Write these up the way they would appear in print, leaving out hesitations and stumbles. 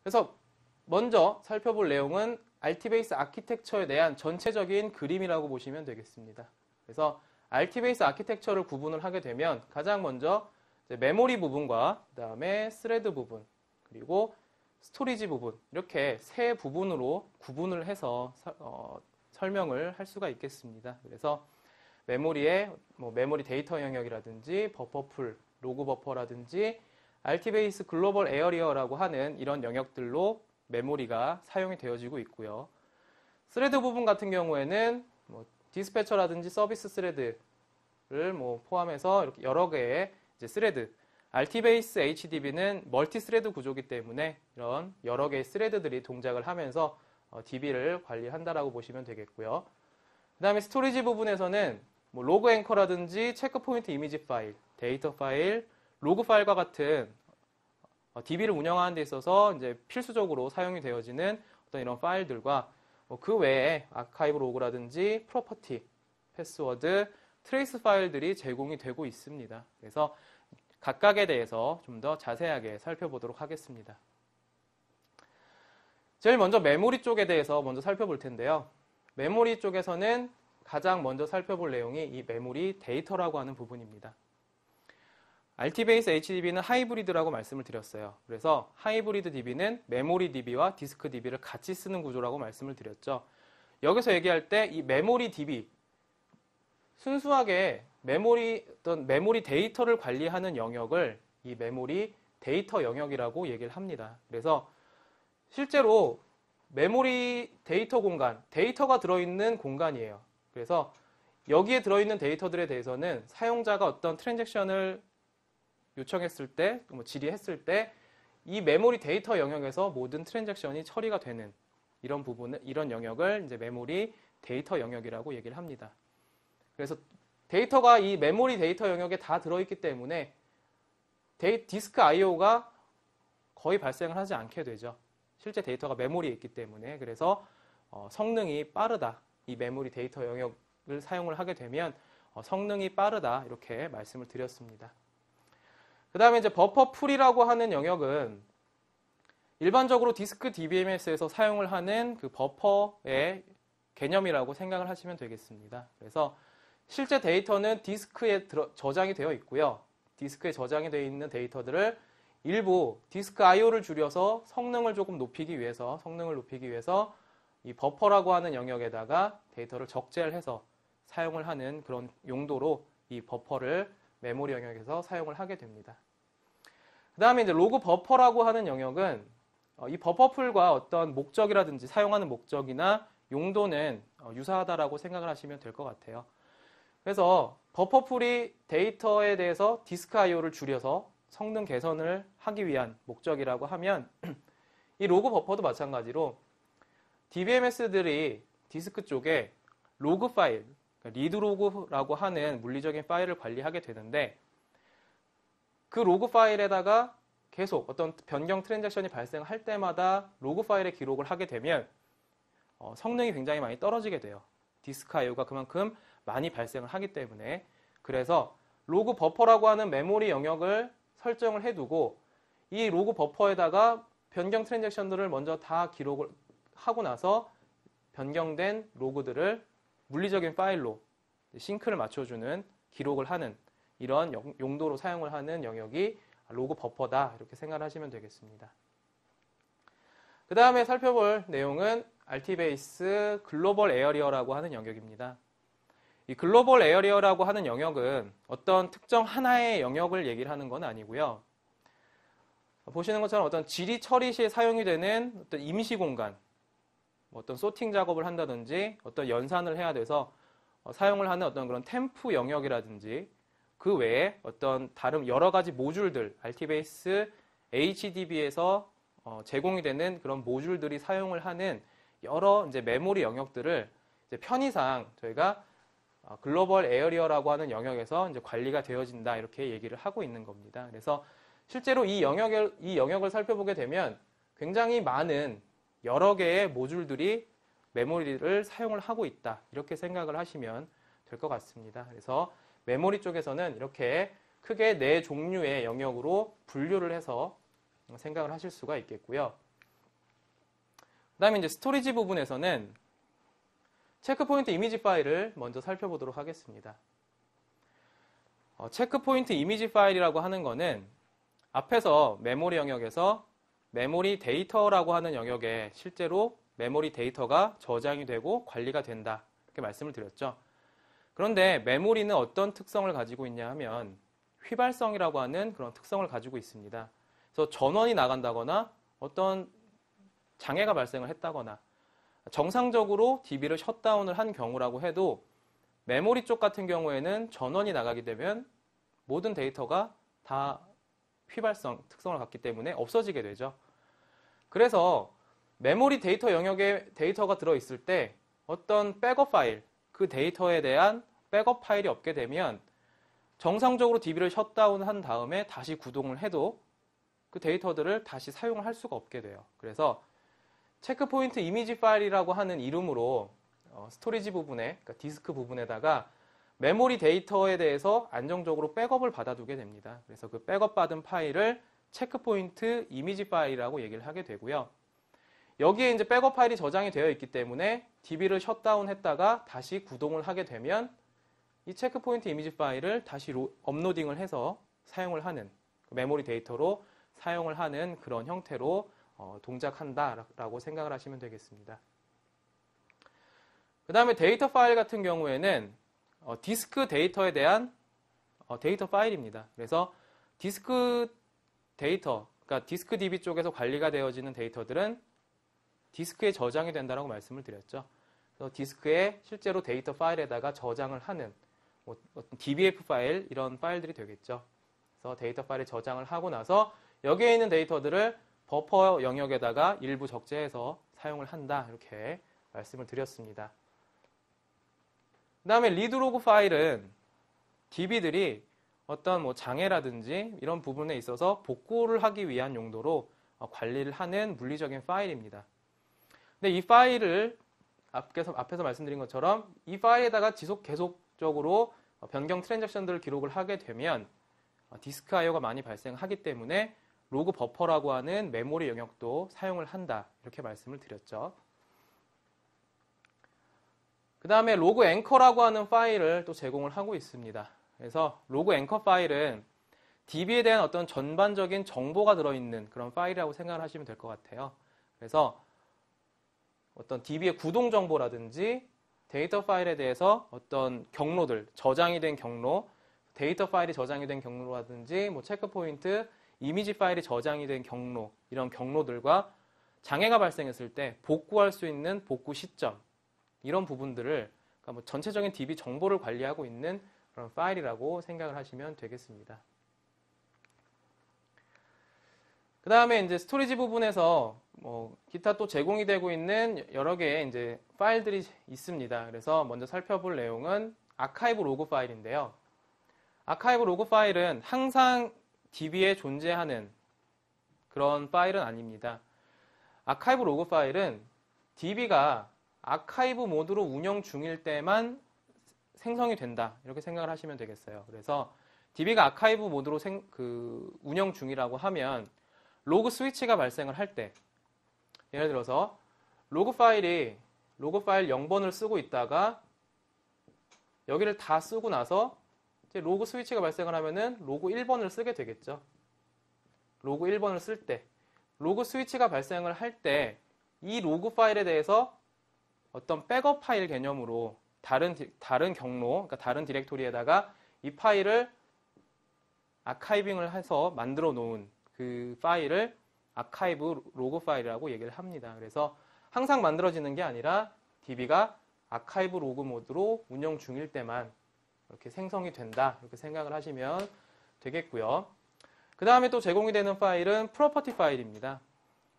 그래서 먼저 살펴볼 내용은 RT베이스 아키텍처에 대한 전체적인 그림이라고 보시면 되겠습니다. 그래서 RT베이스 아키텍처를 구분을 하게 되면 가장 먼저 메모리 부분과 그 다음에 스레드 부분 그리고 스토리지 부분 이렇게 세 부분으로 구분을 해서 설명을 할 수가 있겠습니다. 그래서 메모리의 메모리 데이터 영역이라든지 버퍼풀, 로그 버퍼라든지 RT베이스 글로벌 에어리어라고 하는 이런 영역들로 메모리가 사용이 되어지고 있고요. 스레드 부분 같은 경우에는 디스패처라든지 서비스 스레드를 포함해서 이렇게 여러 개의 이제 스레드, RT베이스 HDB는 멀티 스레드 구조이기 때문에 이런 여러 개의 스레드들이 동작을 하면서 DB를 관리한다라고 보시면 되겠고요. 그 다음에 스토리지 부분에서는 로그 앵커라든지 체크 포인트 이미지 파일, 데이터 파일, 로그 파일과 같은 DB를 운영하는 데 있어서 이제 필수적으로 사용이 되어지는 어떤 이런 파일들과 그 외에 아카이브 로그라든지 프로퍼티, 패스워드, 트레이스 파일들이 제공이 되고 있습니다. 그래서 각각에 대해서 좀 더 자세하게 살펴보도록 하겠습니다. 제일 먼저 메모리 쪽에 대해서 먼저 살펴볼 텐데요. 메모리 쪽에서는 가장 먼저 살펴볼 내용이 이 메모리 데이터라고 하는 부분입니다. RT베이스 HDB는 하이브리드라고 말씀을 드렸어요. 그래서 하이브리드 DB는 메모리 DB와 디스크 DB를 같이 쓰는 구조라고 말씀을 드렸죠. 여기서 얘기할 때 이 메모리 DB, 순수하게 메모리 데이터를 관리하는 영역을 이 메모리 데이터 영역이라고 얘기를 합니다. 그래서 실제로 메모리 데이터 공간, 데이터가 들어있는 공간이에요. 그래서 여기에 들어있는 데이터들에 대해서는 사용자가 어떤 트랜잭션을 요청했을 때, 질의했을 때 이 메모리 데이터 영역에서 모든 트랜잭션이 처리가 되는 이런 부분을, 이런 영역을 이제 메모리 데이터 영역이라고 얘기를 합니다. 그래서 데이터가 이 메모리 데이터 영역에 다 들어있기 때문에 디스크 IO가 거의 발생을 하지 않게 되죠. 실제 데이터가 메모리에 있기 때문에. 그래서 성능이 빠르다. 이 메모리 데이터 영역을 사용을 하게 되면 성능이 빠르다. 이렇게 말씀을 드렸습니다. 그 다음에 이제 버퍼풀이라고 하는 영역은 일반적으로 디스크 DBMS에서 사용을 하는 그 버퍼의 개념이라고 생각을 하시면 되겠습니다. 그래서 실제 데이터는 디스크에 저장이 되어 있고요. 디스크에 저장이 되어 있는 데이터들을 일부 디스크 IO를 줄여서 성능을 높이기 위해서 이 버퍼라고 하는 영역에다가 데이터를 적재를 해서 사용을 하는 그런 용도로 이 버퍼를 메모리 영역에서 사용을 하게 됩니다. 그 다음에 이제 로그 버퍼라고 하는 영역은 이 버퍼풀과 어떤 목적이라든지 사용하는 목적이나 용도는 유사하다라고 생각을 하시면 될 것 같아요. 그래서 버퍼풀이 데이터에 대해서 디스크 IO를 줄여서 성능 개선을 하기 위한 목적이라고 하면 이 로그 버퍼도 마찬가지로 DBMS들이 디스크 쪽에 로그 파일, 리드 로그라고 하는 물리적인 파일을 관리하게 되는데 그 로그 파일에다가 계속 어떤 변경 트랜잭션이 발생할 때마다 로그 파일에 기록을 하게 되면 성능이 굉장히 많이 떨어지게 돼요. 디스크 IO가 그만큼 많이 발생을 하기 때문에. 그래서 로그 버퍼라고 하는 메모리 영역을 설정을 해두고 이 로그 버퍼에다가 변경 트랜잭션들을 먼저 다 기록을 하고 나서 변경된 로그들을 물리적인 파일로 싱크를 맞춰주는 기록을 하는 이런 용도로 사용을 하는 영역이 로그 버퍼다 이렇게 생각을 하시면 되겠습니다. 그 다음에 살펴볼 내용은 RT베이스 글로벌 에어리어라고 하는 영역입니다. 이 글로벌 에어리어라고 하는 영역은 어떤 특정 하나의 영역을 얘기를 하는 건 아니고요. 보시는 것처럼 어떤 질의 처리 시에 사용이 되는 어떤 임시 공간, 어떤 소팅 작업을 한다든지 어떤 연산을 해야 돼서 사용을 하는 어떤 그런 템프 영역이라든지 그 외에 어떤 다른 여러 가지 모듈들, RT베이스 HDB에서 제공이 되는 그런 모듈들이 사용을 하는 여러 이제 메모리 영역들을 이제 편의상 저희가 글로벌 에어리어라고 하는 영역에서 이제 관리가 되어진다 이렇게 얘기를 하고 있는 겁니다. 그래서 실제로 이 영역을 살펴보게 되면 굉장히 많은 여러 개의 모듈들이 메모리를 사용을 하고 있다 이렇게 생각을 하시면 될 것 같습니다. 그래서 메모리 쪽에서는 이렇게 크게 4종류의 영역으로 분류를 해서 생각을 하실 수가 있겠고요. 그다음에 이제 스토리지 부분에서는 체크포인트 이미지 파일을 먼저 살펴보도록 하겠습니다. 체크포인트 이미지 파일이라고 하는 거는 앞에서 메모리 영역에서 메모리 데이터라고 하는 영역에 실제로 메모리 데이터가 저장이 되고 관리가 된다. 이렇게 말씀을 드렸죠. 그런데 메모리는 어떤 특성을 가지고 있냐 하면 휘발성이라고 하는 그런 특성을 가지고 있습니다. 그래서 전원이 나간다거나 어떤 장애가 발생을 했다거나 정상적으로 DB를 셧다운을 한 경우라고 해도 메모리 쪽 같은 경우에는 전원이 나가게 되면 모든 데이터가 다 휘발성 특성을 갖기 때문에 없어지게 되죠. 그래서 메모리 데이터 영역에 데이터가 들어있을 때 어떤 백업 파일, 그 데이터에 대한 백업 파일이 없게 되면 정상적으로 DB를 셧다운한 다음에 다시 구동을 해도 그 데이터들을 다시 사용을 할 수가 없게 돼요. 그래서 체크포인트 이미지 파일이라고 하는 이름으로 스토리지 부분에, 그러니까 디스크 부분에다가 메모리 데이터에 대해서 안정적으로 백업을 받아두게 됩니다. 그래서 그 백업 받은 파일을 체크포인트 이미지 파일이라고 얘기를 하게 되고요. 여기에 이제 백업 파일이 저장이 되어 있기 때문에 DB를 셧다운 했다가 다시 구동을 하게 되면 이 체크포인트 이미지 파일을 다시 업로딩을 해서 사용을 하는, 메모리 데이터로 사용을 하는 그런 형태로 동작한다라고 생각을 하시면 되겠습니다. 그 다음에 데이터 파일 같은 경우에는 디스크 데이터에 대한 데이터 파일입니다. 그래서 디스크 데이터, 그러니까 디스크 DB 쪽에서 관리가 되어지는 데이터들은 디스크에 저장이 된다고 말씀을 드렸죠. 그래서 디스크에 실제로 데이터 파일에다가 저장을 하는 어떤 DBF 파일, 이런 파일들이 되겠죠. 그래서 데이터 파일에 저장을 하고 나서 여기에 있는 데이터들을 버퍼 영역에다가 일부 적재해서 사용을 한다, 이렇게 말씀을 드렸습니다. 그 다음에 리드로그 파일은 DB들이 어떤 장애라든지 이런 부분에 있어서 복구를 하기 위한 용도로 관리를 하는 물리적인 파일입니다. 근데 이 파일을 앞에서 말씀드린 것처럼 이 파일에다가 계속적으로 변경 트랜잭션들을 기록을 하게 되면 디스크 IO가 많이 발생하기 때문에 로그 버퍼라고 하는 메모리 영역도 사용을 한다, 이렇게 말씀을 드렸죠. 그 다음에 로그 앵커라고 하는 파일을 또 제공을 하고 있습니다. 그래서 로그 앵커 파일은 DB에 대한 어떤 전반적인 정보가 들어있는 그런 파일이라고 생각을 하시면 될 것 같아요. 그래서 어떤 DB의 구동 정보라든지 데이터 파일에 대해서 어떤 경로들, 저장이 된 경로, 데이터 파일이 저장이 된 경로라든지 체크 포인트, 이미지 파일이 저장이 된 경로, 이런 경로들과 장애가 발생했을 때 복구할 수 있는 복구 시점, 이런 부분들을, 그러니까 전체적인 DB 정보를 관리하고 있는 그런 파일이라고 생각을 하시면 되겠습니다. 그 다음에 이제 스토리지 부분에서 기타 또 제공이 되고 있는 여러 개의 이제 파일들이 있습니다. 그래서 먼저 살펴볼 내용은 아카이브 로그 파일인데요. 아카이브 로그 파일은 항상 DB에 존재하는 그런 파일은 아닙니다. 아카이브 로그 파일은 DB가 아카이브 모드로 운영 중일 때만 생성이 된다, 이렇게 생각을 하시면 되겠어요. 그래서 DB가 아카이브 모드로 운영 중이라고 하면 로그 스위치가 발생을 할 때, 예를 들어서 로그 파일 0번을 쓰고 있다가 여기를 다 쓰고 나서 이제 로그 스위치가 발생을 하면은 로그 1번을 쓰게 되겠죠. 로그 1번을 쓸 때, 로그 스위치가 발생을 할 때 이 로그 파일에 대해서 어떤 백업 파일 개념으로 다른 경로, 그러니까 다른 디렉토리에다가 이 파일을 아카이빙을 해서 만들어 놓은 그 파일을 아카이브 로그 파일이라고 얘기를 합니다. 그래서 항상 만들어지는 게 아니라 DB가 아카이브 로그 모드로 운영 중일 때만 이렇게 생성이 된다, 이렇게 생각을 하시면 되겠고요. 그 다음에 또 제공이 되는 파일은 프로퍼티 파일입니다.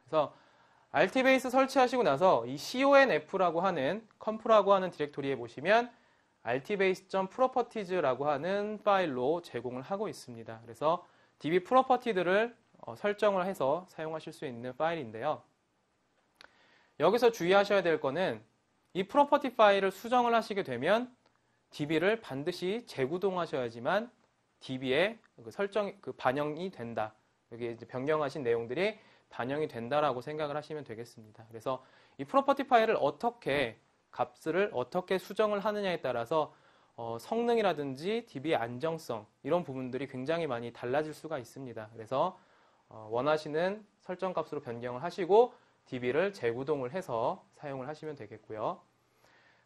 그래서 RT베이스 설치하시고 나서 이 conf라고 하는 컴프라고 하는 디렉토리에 보시면 rtbase.properties라고 하는 파일로 제공을 하고 있습니다. 그래서 DB 프로퍼티들을 설정을 해서 사용하실 수 있는 파일인데요. 여기서 주의하셔야 될 거는 이 프로퍼티 파일을 수정을 하시게 되면 DB를 반드시 재구동하셔야지만 DB에 반영이 된다. 여기 이제 변경하신 내용들이 반영이 된다라고 생각을 하시면 되겠습니다. 그래서 이 프로퍼티 파일을 값을 어떻게 수정을 하느냐에 따라서 성능이라든지 DB의 안정성 이런 부분들이 굉장히 많이 달라질 수가 있습니다. 그래서 원하시는 설정 값으로 변경을 하시고 DB를 재구동을 해서 사용을 하시면 되겠고요.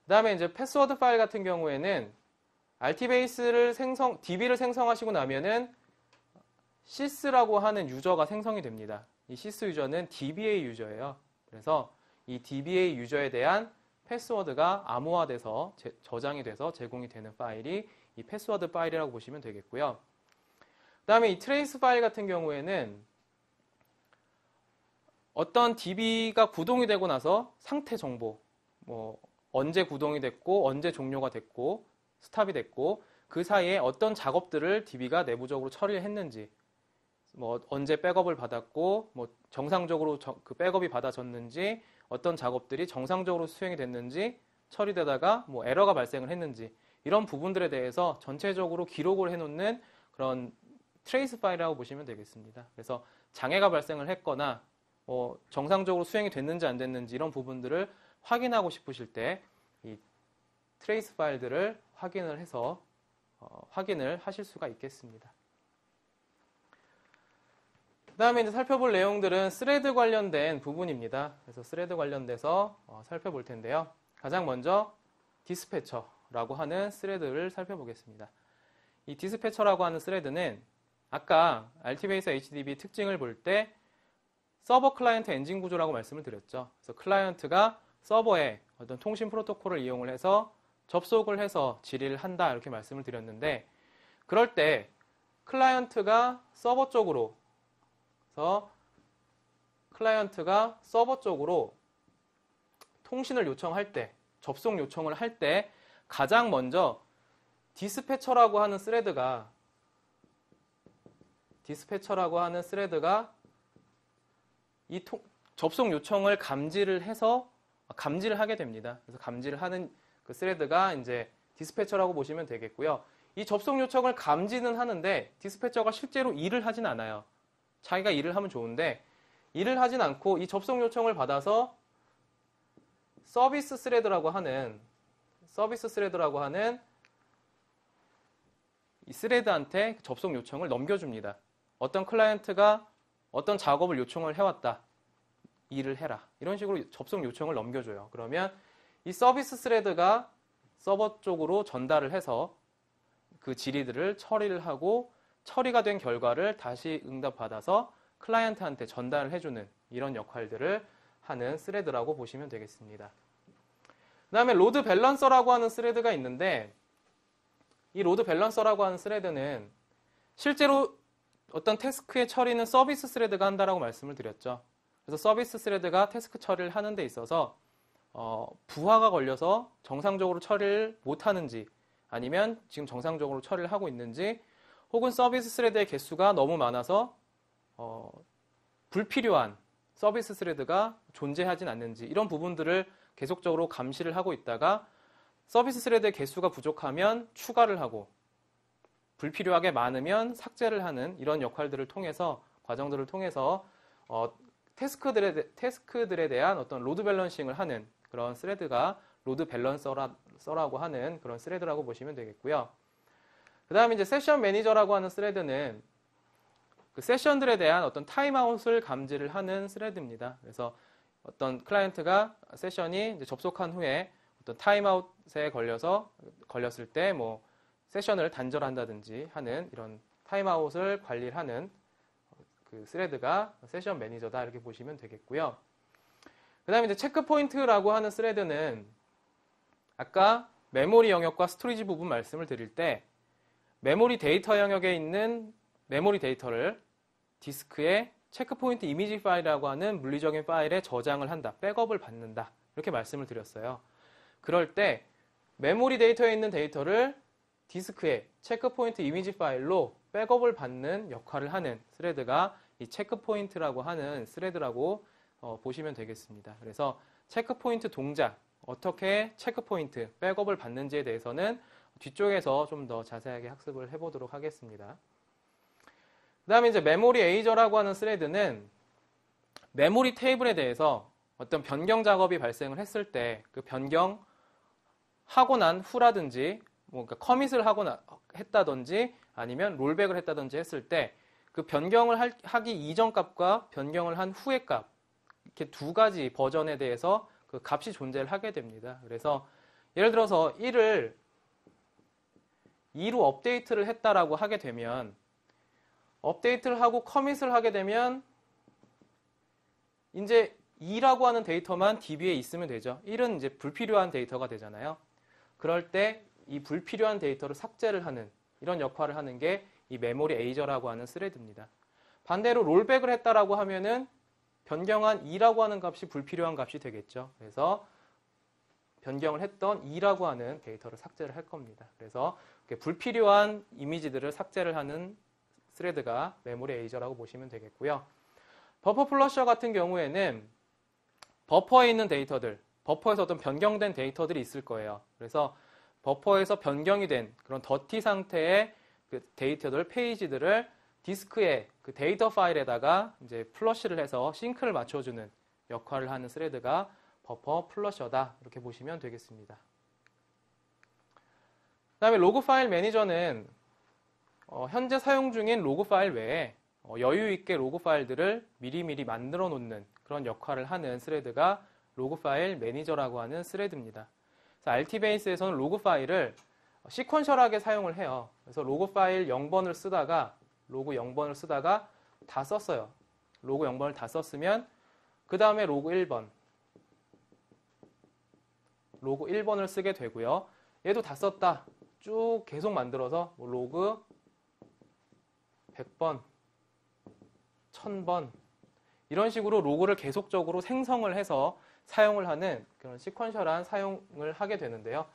그 다음에 이제 패스워드 파일 같은 경우에는 RT베이스를 DB를 생성하시고 나면은 sys라고 하는 유저가 생성이 됩니다. 이 sys 유저는 DBA 유저예요. 그래서 이 DBA 유저에 대한 패스워드가 암호화돼서 저장이 돼서 제공이 되는 파일이 이 패스워드 파일이라고 보시면 되겠고요. 그 다음에 이 트레이스 파일 같은 경우에는 어떤 DB가 구동이 되고 나서 상태 정보, 뭐 언제 구동이 됐고 언제 종료가 됐고 스탑이 됐고 그 사이에 어떤 작업들을 DB가 내부적으로 처리를 했는지, 뭐 언제 백업을 받았고 뭐 정상적으로 그 백업이 받아졌는지, 어떤 작업들이 정상적으로 수행이 됐는지, 처리되다가 뭐 에러가 발생을 했는지 이런 부분들에 대해서 전체적으로 기록을 해놓는 그런 트레이스 파일이라고 보시면 되겠습니다. 그래서 장애가 발생을 했거나 정상적으로 수행이 됐는지 안 됐는지 이런 부분들을 확인하고 싶으실 때 이 트레이스 파일들을 확인을 해서 확인을 하실 수가 있겠습니다. 그 다음에 이제 살펴볼 내용들은 스레드 관련된 부분입니다. 그래서 스레드 관련돼서 살펴볼 텐데요. 가장 먼저 디스패처라고 하는 스레드를 살펴보겠습니다. 이 디스패처라고 하는 스레드는 아까 RT베이스 HDB 특징을 볼 때 서버 클라이언트 엔진 구조라고 말씀을 드렸죠. 그래서 클라이언트가 서버에 어떤 통신 프로토콜을 이용을 해서 접속을 해서 질의를 한다 이렇게 말씀을 드렸는데, 그럴 때 클라이언트가 서버 쪽으로 통신을 요청할 때, 접속 요청을 할 때 가장 먼저 디스패처라고 하는 스레드가 이 접속 요청을 감지를 하게 됩니다. 그래서 감지를 하는 그 스레드가 이제 디스패처라고 보시면 되겠고요. 이 접속 요청을 감지는 하는데 디스패처가 실제로 일을 하진 않아요. 자기가 일을 하면 좋은데 일을 하진 않고 이 접속 요청을 받아서 서비스 스레드라고 하는 이 스레드한테 접속 요청을 넘겨줍니다. 어떤 클라이언트가 어떤 작업을 요청을 해왔다. 일을 해라. 이런 식으로 접속 요청을 넘겨줘요. 그러면 이 서비스 스레드가 서버 쪽으로 전달을 해서 그 질의들을 처리를 하고 처리가 된 결과를 다시 응답받아서 클라이언트한테 전달을 해주는 이런 역할들을 하는 스레드라고 보시면 되겠습니다. 그 다음에 로드 밸런서라고 하는 스레드가 있는데, 이 로드 밸런서라고 하는 스레드는 실제로 어떤 태스크의 처리는 서비스 스레드가 한다라고 말씀을 드렸죠. 그래서 서비스 스레드가 태스크 처리를 하는 데 있어서 부하가 걸려서 정상적으로 처리를 못하는지, 아니면 지금 정상적으로 처리를 하고 있는지, 혹은 서비스 스레드의 개수가 너무 많아서 불필요한 서비스 스레드가 존재하진 않는지, 이런 부분들을 계속적으로 감시를 하고 있다가 서비스 스레드의 개수가 부족하면 추가를 하고 불필요하게 많으면 삭제를 하는 이런 역할들을 통해서, 과정들을 통해서 태스크들에 대한 어떤 로드 밸런싱을 하는 그런 스레드가 로드 밸런서라고 하는 그런 스레드라고 보시면 되겠고요. 그 다음에 이제 세션 매니저라고 하는 스레드는 그 세션들에 대한 어떤 타임아웃을 감지를 하는 스레드입니다. 그래서 어떤 클라이언트가 세션이 이제 접속한 후에 어떤 타임아웃에 걸렸을 때 뭐 세션을 단절한다든지 하는 이런 타임아웃을 관리를 하는 그 스레드가 세션 매니저다 이렇게 보시면 되겠고요. 그 다음에 이제 체크포인트라고 하는 스레드는 아까 메모리 영역과 스토리지 부분 말씀을 드릴 때 메모리 데이터 영역에 있는 메모리 데이터를 디스크에 체크포인트 이미지 파일이라고 하는 물리적인 파일에 저장을 한다, 백업을 받는다 이렇게 말씀을 드렸어요. 그럴 때 메모리 데이터에 있는 데이터를 디스크에 체크포인트 이미지 파일로 백업을 받는 역할을 하는 스레드가 이 체크포인트라고 하는 스레드라고 보시면 되겠습니다. 그래서 체크포인트 동작, 어떻게 체크포인트, 백업을 받는지에 대해서는 뒤쪽에서 좀 더 자세하게 학습을 해보도록 하겠습니다. 그 다음에 이제 메모리 에이저라고 하는 스레드는 메모리 테이블에 대해서 어떤 변경 작업이 발생을 했을 때 그 변경하고 난 후라든지 그러니까 커밋을 했다든지 아니면 롤백을 했다든지 했을 때 그 변경을 하기 이전 값과 변경을 한 후의 값 이렇게 두 가지 버전에 대해서 그 값이 존재를 하게 됩니다. 그래서 예를 들어서 1을 2로 업데이트를 했다라고 하게 되면 업데이트를 하고 커밋을 하게 되면 이제 2라고 하는 데이터만 DB에 있으면 되죠. 1은 이제 불필요한 데이터가 되잖아요. 그럴 때 이 불필요한 데이터를 삭제를 하는 이런 역할을 하는 게 이 메모리 에이저라고 하는 스레드입니다. 반대로 롤백을 했다라고 하면은 변경한 2라고 하는 값이 불필요한 값이 되겠죠. 그래서 변경을 했던 2라고 하는 데이터를 삭제를 할 겁니다. 그래서 불필요한 이미지들을 삭제를 하는 스레드가 메모리 에이저라고 보시면 되겠고요. 버퍼 플러셔 같은 경우에는 버퍼에 있는 데이터들, 버퍼에서 어떤 변경된 데이터들이 있을 거예요. 그래서 버퍼에서 변경이 된 그런 더티 상태의 그 데이터들, 페이지들을 디스크의 그 데이터 파일에다가 이제 플러시를 해서 싱크를 맞춰주는 역할을 하는 스레드가 버퍼 플러셔다. 이렇게 보시면 되겠습니다. 그 다음에 로그 파일 매니저는 현재 사용 중인 로그 파일 외에 여유 있게 로그 파일들을 미리미리 만들어 놓는 그런 역할을 하는 스레드가 로그 파일 매니저라고 하는 스레드입니다. 그래서 RT베이스에서는 로그 파일을 시퀀셜하게 사용을 해요. 그래서 로그 파일 0번을 쓰다가 로그 0번을 쓰다가 다 썼어요. 로그 0번을 다 썼으면 그 다음에 로그 1번 로그 1번을 쓰게 되고요. 얘도 다 썼다. 쭉 계속 만들어서 로그 100번 1000번 이런 식으로 로그를 계속적으로 생성을 해서 사용을 하는 그런 시퀀셜한 사용을 하게 되는데요.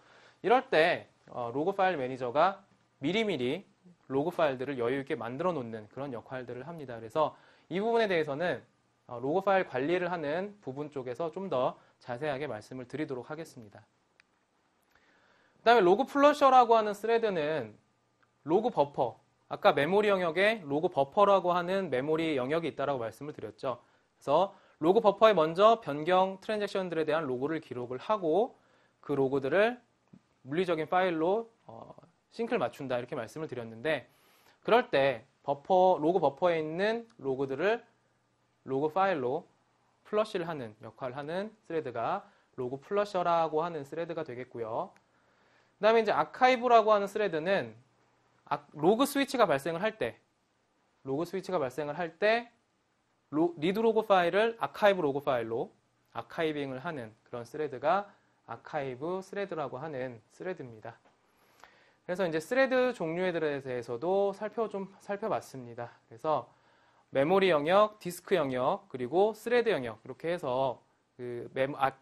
이럴 때 로그 파일 매니저가 미리미리 로그 파일들을 여유 있게 만들어 놓는 그런 역할들을 합니다. 그래서 이 부분에 대해서는 로그 파일 관리를 하는 부분 쪽에서 좀 더 자세하게 말씀을 드리도록 하겠습니다. 그 다음에 로그 플러셔라고 하는 스레드는 로그 버퍼, 아까 메모리 영역에 로그 버퍼라고 하는 메모리 영역이 있다고 말씀을 드렸죠. 그래서 로그 버퍼에 먼저 변경 트랜잭션들에 대한 로그를 기록을 하고 그 로그들을 물리적인 파일로 싱크를 맞춘다 이렇게 말씀을 드렸는데 그럴 때 로그 버퍼에 있는 로그들을 로그 파일로 플러시를 하는 역할을 하는 스레드가 로그 플러셔라고 하는 스레드가 되겠고요. 그 다음에 이제 아카이브라고 하는 스레드는 로그 스위치가 발생을 할 때 리드 로그 파일을 아카이브 로그 파일로 아카이빙을 하는 그런 스레드가 아카이브 스레드라고 하는 스레드입니다. 그래서 이제 스레드 종류에 대해서도 좀 살펴봤습니다. 그래서 메모리 영역, 디스크 영역, 그리고 스레드 영역 이렇게 해서 그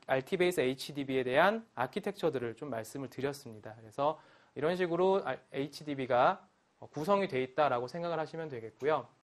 RT베이스 HDB에 대한 아키텍처들을 좀 말씀을 드렸습니다. 그래서 이런 식으로 HDB가 구성이 되어 있다라고 생각을 하시면 되겠고요.